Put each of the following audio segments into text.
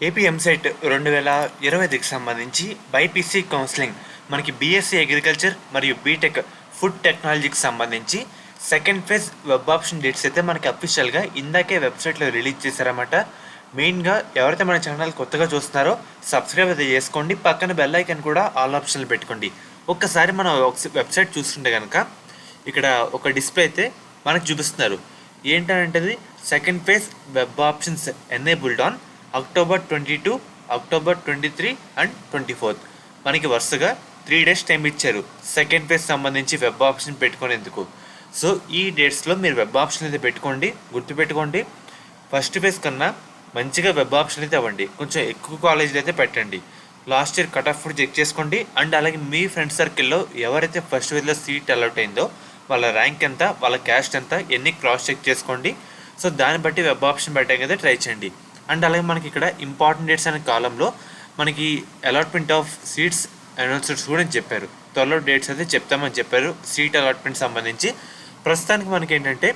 AP EAMCET 2025కి సంబంధించి BiPC counselling మనకి BSc agriculture మరియు బీటెక్ ఫుడ్ టెక్నాలజీకి సంబంధించి second phase web option dates అయితే మనకి అఫీషియల్గా ఇందాకే వెబ్సైట్లో రిలీజ్ చేశారన్నమాట. మెయిన్గా ఎవరైతే మన ఛానల్ కొత్తగా చూస్తున్నారో సబ్స్క్రైబ్ అయితే చేసుకోండి, పక్కన బెల్ ఐకాన్ కూడా ఆల్ ఆప్షన్లు పెట్టుకోండి. ఒక్కసారి మనం వెబ్సైట్ చూస్తుంటే కనుక ఇక్కడ ఒక డిస్ప్లే అయితే మనకు చూపిస్తున్నారు. ఏంటంటే second phase web options enabled on October 22, October 23 and 24. మనకి వరుసగా 3 days టైం ఇచ్చారు సెకండ్ ఫేజ్ సంబంధించి వెబ్ ఆప్షన్ పెట్టుకునేందుకు. సో ఈ డేట్స్లో మీరు వెబ్ ఆప్షన్ అయితే పెట్టుకోండి. గుర్తుపెట్టుకోండి, ఫస్ట్ ఫేజ్ కన్నా మంచిగా వెబ్ ఆప్షన్ అయితే అవ్వండి. కొంచెం ఎక్కువ కాలేజీలు అయితే పెట్టండి. లాస్ట్ ఇయర్ కట్ ఆఫ్ కూడా చెక్ చేసుకోండి. అండ్ అలాగే మీ ఫ్రెండ్ సర్కిల్లో ఎవరైతే ఫస్ట్ ఫేజ్లో సీట్ అలాట్ అయిందో వాళ్ళ ర్యాంక్ ఎంత, వాళ్ళ క్యాస్ట్ ఎంత, ఎన్ని క్రాస్ చెక్ చేసుకోండి. సో దాన్ని బట్టి వెబ్ ఆప్షన్ పెట్టడానికి అయితే ట్రై చేయండి. అండ్ అలాగే మనకి ఇక్కడ ఇంపార్టెంట్ డేట్స్ అనే కాలంలో మనకి అలాట్మెంట్ ఆఫ్ సీట్స్ అనౌన్సర్స్ కూడా చెప్పారు. త్వరలో డేట్స్ అయితే చెప్తామని చెప్పారు సీట్ అలాట్మెంట్ సంబంధించి. ప్రస్తుతానికి మనకి ఏంటంటే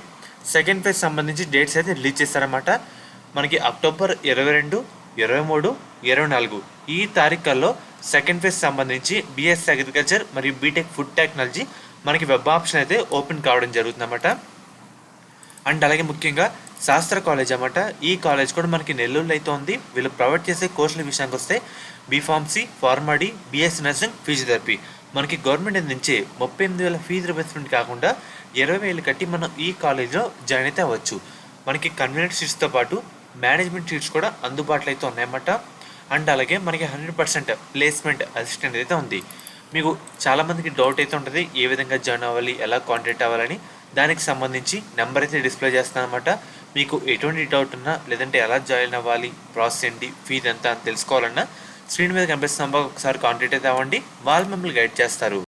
సెకండ్ ఫేజ్ సంబంధించి డేట్స్ అయితే రిలీజ్ చేస్తారన్నమాట. మనకి October 22, 23, 24 ఈ తారీఖుల్లో సెకండ్ ఫేజ్ సంబంధించి బీఎస్సీ అగ్రికల్చర్ మరియు బీటెక్ ఫుడ్ టెక్నాలజీ మనకి వెబ్ ఆప్షన్ అయితే ఓపెన్ కావడం జరుగుతుందన్నమాట. అండ్ అలాగే ముఖ్యంగా శాస్త్ర కాలేజ్ అన్నమాట. ఈ కాలేజ్ కూడా మనకి నెల్లూరులో అయితే ఉంది. వీళ్ళు ప్రొవైడ్ చేసే కోర్సుల విషయానికి వస్తే B Pharmacy, PharmD, BSc nursing, physiotherapy మనకి గవర్నమెంట్ నుంచి 38,000 ఫీజు రిబర్స్మెంట్ కాకుండా 20,000 కట్టి మనం ఈ కాలేజ్లో జాయిన్ అయితే అవ్వచ్చు. మనకి కన్వీనియంట్ సీట్స్తో పాటు మేనేజ్మెంట్ సీట్స్ కూడా అందుబాటులో అయితే ఉన్నాయన్నమాట. అండ్ అలాగే మనకి 100% ప్లేస్మెంట్ అసిస్టెంట్ అయితే ఉంది. మీకు చాలామందికి డౌట్ అయితే ఉంటుంది ఏ విధంగా జాయిన్ అవ్వాలి, ఎలా కాంటాక్ట్ అవ్వాలని. దానికి సంబంధించి నెంబర్ అయితే డిస్ప్లే చేస్తాను అనమాట. మీకు ఎటువంటి డౌట్ ఉన్నా లేదంటే ఎలా జాయిన్ అవ్వాలి, ప్రాసెస్ ఏంటి, ఫీజు ఎంత అని తెలుసుకోవాలన్నా స్క్రీన్ మీద కనిపిస్తున్న నెంబర్ ఒకసారి కాంటాక్ట్ అయితే అవ్వండి. వాళ్ళు మిమ్మల్ని గైడ్ చేస్తారు.